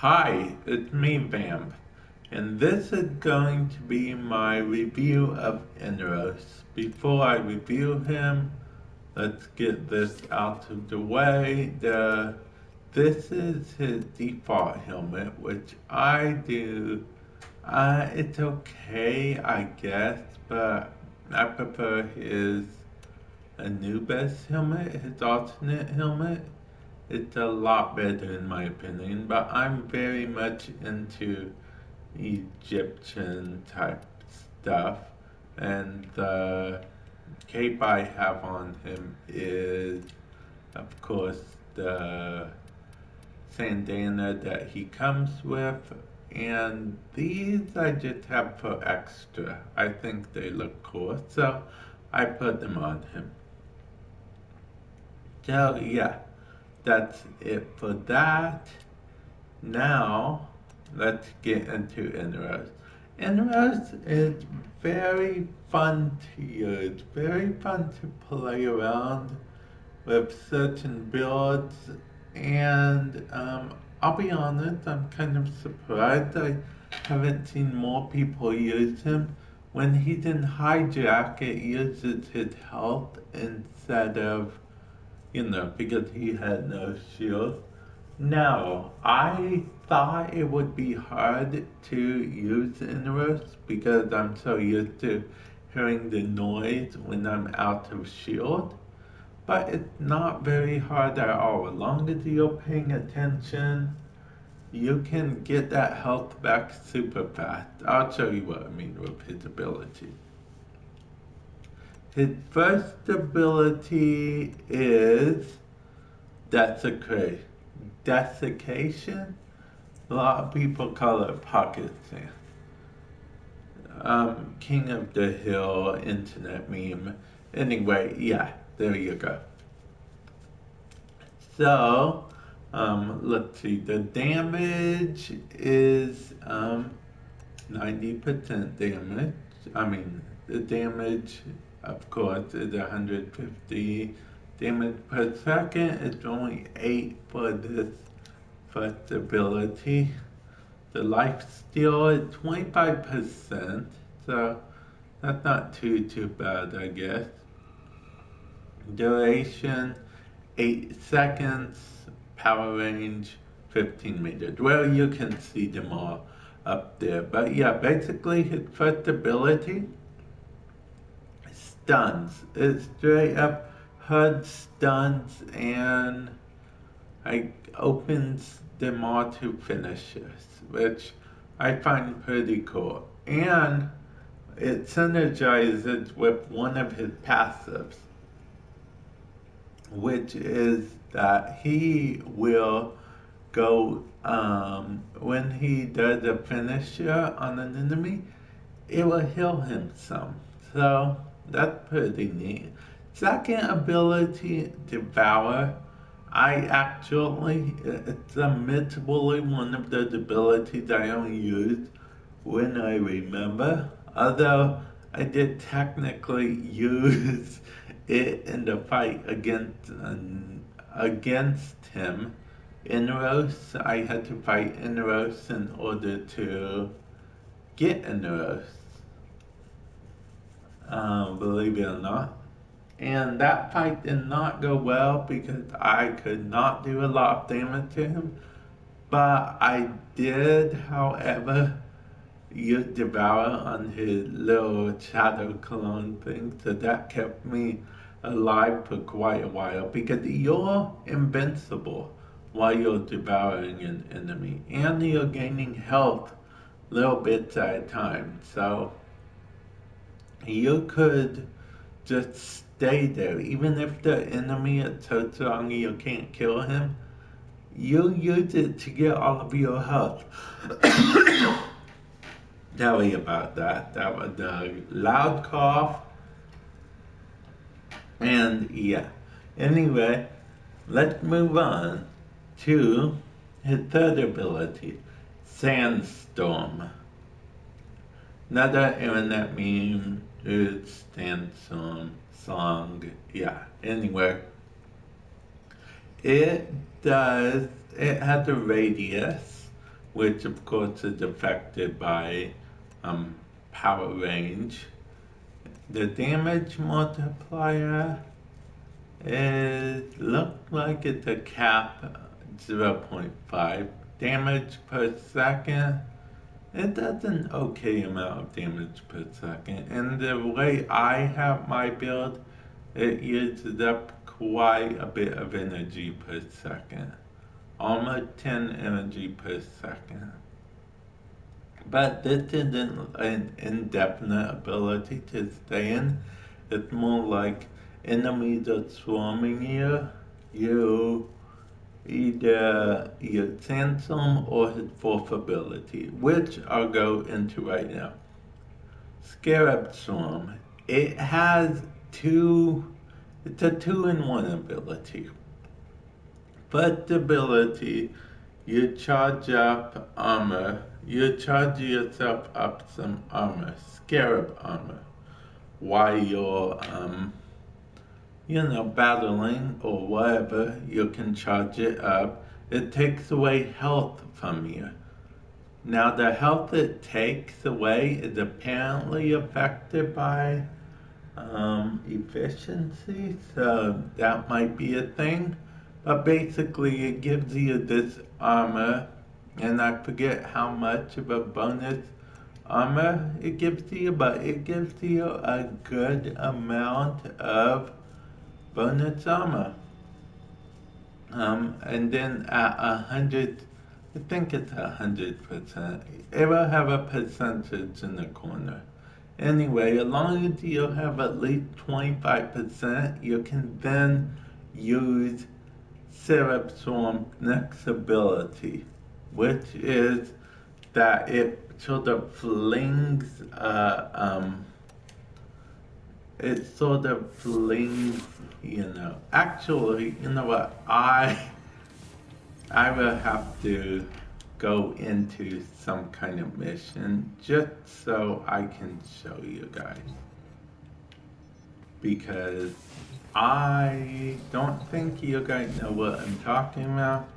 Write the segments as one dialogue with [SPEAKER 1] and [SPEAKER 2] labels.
[SPEAKER 1] Hi, it's me, Vamp, and this is going to be my review of Inaros. Before I review him, let's get this out of the way. This is his default helmet, which I do. It's okay, I guess, but I prefer his Anubis helmet, his alternate helmet. It's a lot better in my opinion, but I'm very much into Egyptian type stuff, and the cape I have on him is, of course, the bandana that he comes with, and these I just have for extra. I think they look cool, so I put them on him. So yeah, that's it for that. Now, let's get into Inaros. Inaros is very fun to use, very fun to play around with certain builds, and I'll be honest, I'm kind of surprised I haven't seen more people use him. When he's in hijack, it uses his health instead of, because he had no shield. No, I thought it would be hard to use Inaros because I'm so used to hearing the noise when I'm out of shield. But it's not very hard at all. As long as you're paying attention, you can get that health back super fast. I'll show you what I mean with his ability. His first ability is Desecrate. Desiccation? A lot of people call it pocket sand. King of the Hill internet meme. Anyway, yeah, there you go. So, let's see. The damage is 90% damage. I mean, the damage, of course, is 150 damage per second. It's only 8 for this first ability. The life steal is 25%, so that's not too bad, I guess. Duration 8 seconds, power range 15 meters. Well, you can see them all up there. But yeah, basically his first ability, stuns. It's straight up HUD stuns and opens them all to finishers, which I find pretty cool. And it synergizes with one of his passives, which is that he will go, when he does a finisher on an enemy, it will heal him some. So that's pretty neat. Second ability, Devour. It's admittedly one of those abilities I only use when I remember. Although I did technically use it in the fight against him. Inaros, I had to fight Inaros in order to get Inaros. Believe it or not. And that fight did not go well because I could not do a lot of damage to him. But I did, however, use Devour on his little shadow clone thing, so that kept me alive for quite a while because you're invincible while you're devouring an enemy and you're gaining health little bits at a time. So you could just stay there. Even if the enemy is so strong you can't kill him, you use it to get all of your health. Sorry about that. That was a loud cough. And yeah. Anyway, let's move on to his third ability, Sandstorm. Another internet meme is Sandstorm song. Yeah. Anyway, it has a radius which of course is affected by power range. The damage multiplier looked like it's a cap 0.5 damage per second. It does an okay amount of damage per second, and the way I have my build, it uses up quite a bit of energy per second, almost 10 energy per second. But this isn't an indefinite ability to stay in. It's more like enemies are swarming you either Sandstorm or his fourth ability, which I'll go into right now. Scarab Swarm. It's a 2-in-1 ability. First ability, you charge up armor. You charge yourself up some armor, Scarab armor, while you're battling or whatever. You can charge it up. It takes away health from you. Now the health it takes away is apparently affected by efficiency, so that might be a thing. But basically it gives you this armor, and I forget how much of a bonus armor it gives you, but it gives you a good amount of bonus armor. And then at 100, I think it's 100%. It will have a percentage in the corner. Anyway, as long as you have at least 25%, you can then use Syrup Swarm next ability, which is that it sort of flings actually, you know what, I will have to go into some kind of mission just so I can show you guys, because I don't think you guys know what I'm talking about,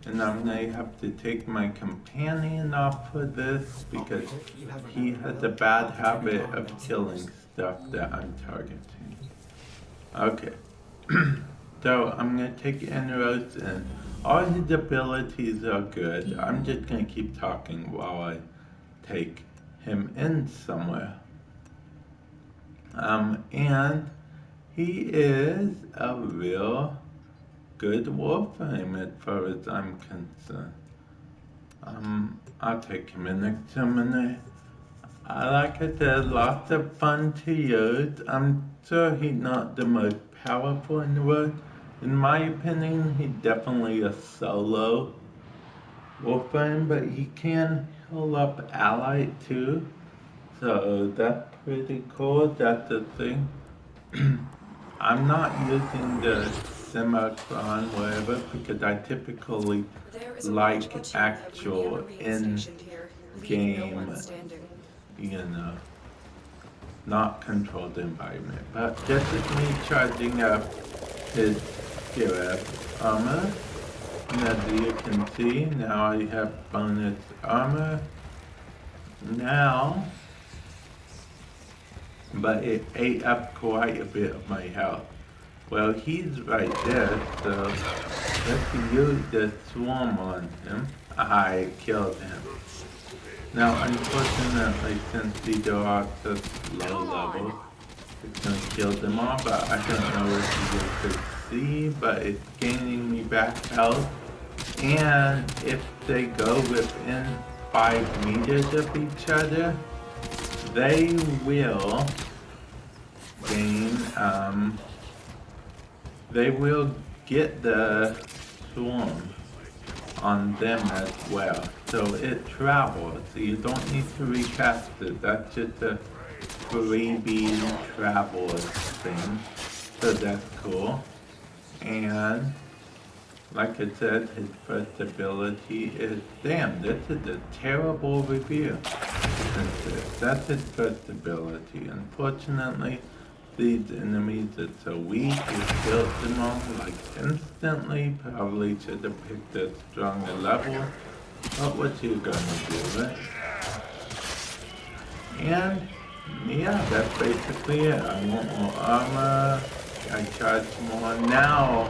[SPEAKER 1] and I'm gonna have to take my companion off for this because he has a bad habit of killing stuff that I'm targeting. Okay, so I'm gonna take Inaros, and all his abilities are good. I'm just gonna keep talking while I take him in somewhere. And he is a real good Warframe as far as I'm concerned. I'll take him in next minute. Like I said, lots of fun to use. I'm sure he's not the most powerful in the world. In my opinion, he's definitely a solo Warframe, but he can heal up allied too. So that's pretty cool. That's the thing. I'm not using the Simachron, whatever, because I typically like actual in-game, not controlled environment. But this is me charging up his Scarab armor. And as you can see, now I have bonus armor. Now, but it ate up quite a bit of my health. Well, he's right there, so let's use the swarm on him. I killed him. Now, unfortunately, since these are all such low levels, it's gonna kill them all, but I don't know if you could see, but it's gaining me back health. And if they go within 5 meters of each other, they will gain, they will get the swarm on them as well. So it travels, so you don't need to recast it. That's just a freebie travel thing. So that's cool. And like I said, his first ability is, damn, this is a terrible review. That's his first ability. Unfortunately, these enemies are so weak, you killed them all like instantly. Probably should have picked a stronger level. But what you gonna do, right? And yeah, that's basically it. I want more armor. I charge more now.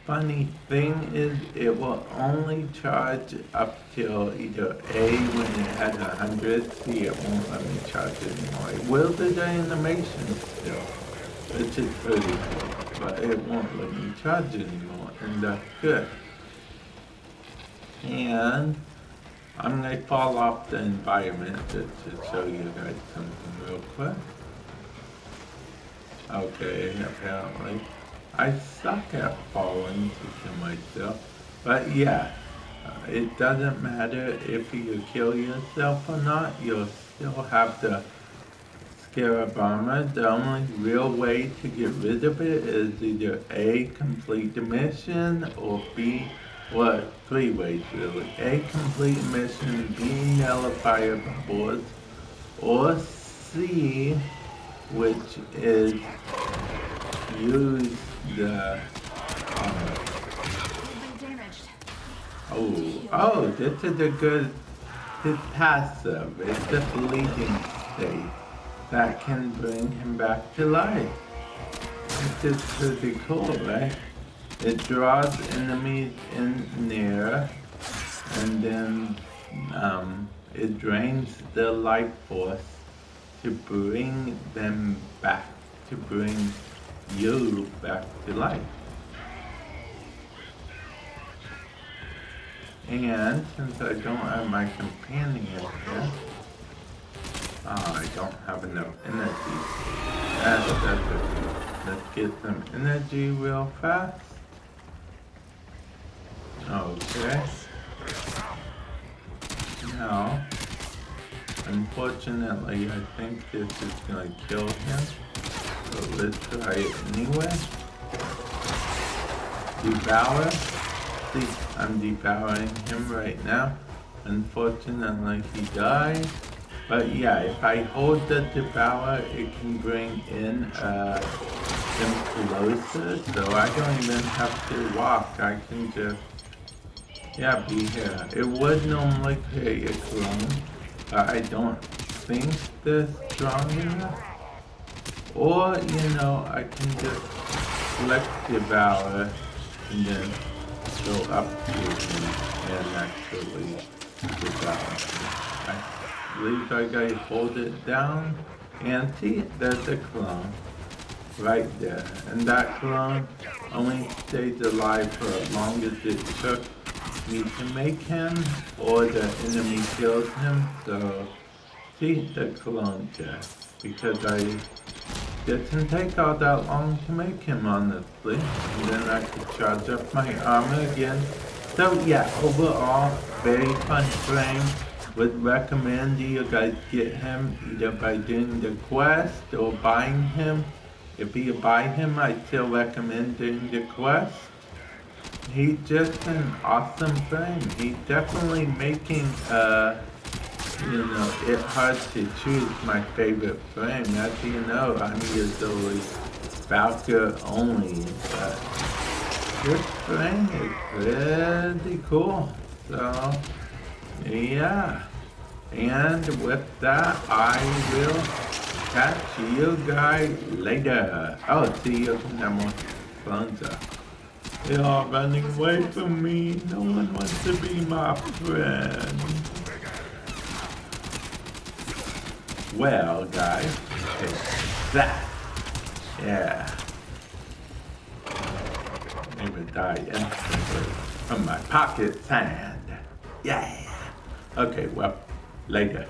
[SPEAKER 1] Funny thing is, it will only charge up till either A when it has 100. See, it won't let me charge anymore. It will do the animation still, which is pretty cool, but it won't let me charge anymore, and that's good. And I'm gonna fall off the environment to show you guys something real quick. Okay, apparently. I suck at falling to kill myself. But yeah, it doesn't matter if you kill yourself or not, you'll still have the scarab armor. The only real way to get rid of it is either A, complete the mission, or B, well, three ways really. A, complete mission, B, nullify the boss, or C, which is use the this is a good, his passive, it's the bleeding state that can bring him back to life. This is pretty cool, right? It draws enemies in near, and then it drains their life force to bring them back, to bring you back to life. And since I don't have my companion here, I don't have enough energy. That's okay. Let's get some energy real fast. Okay. Now, unfortunately, I think this is gonna kill him. So let's try it anyway. Devour. See, I'm devouring him right now. Unfortunately, he died. But yeah, if I hold the devour, it can bring in him closer. So I don't even have to walk. I can just, be here. It would normally create a clone, but I don't think they're strong enough. Or, I can just select devour and then go up to him and actually devour him. I believe I gotta hold it down and see, there's a clone right there. And that clone only stays alive for as long as it took me to make him or the enemy kills him. So see the clone just because it didn't take all that long to make him, honestly. And then I could charge up my armor again. So yeah, overall, very fun frame. Would recommend you guys get him either by doing the quest or buying him. If you buy him, I still recommend doing the quest. He's just an awesome frame. He's definitely making it's hard to choose my favorite frame. As you know, I'm usually Valkyr only, but this frame is pretty cool. So, yeah. And with that, I will catch you guys later. Oh, see you in the more clones. They're all running away from me. No one wants to be my friend. Well, guys, it's that. Yeah. They would die instantly from my pocket sand. Yeah. Okay, well, later.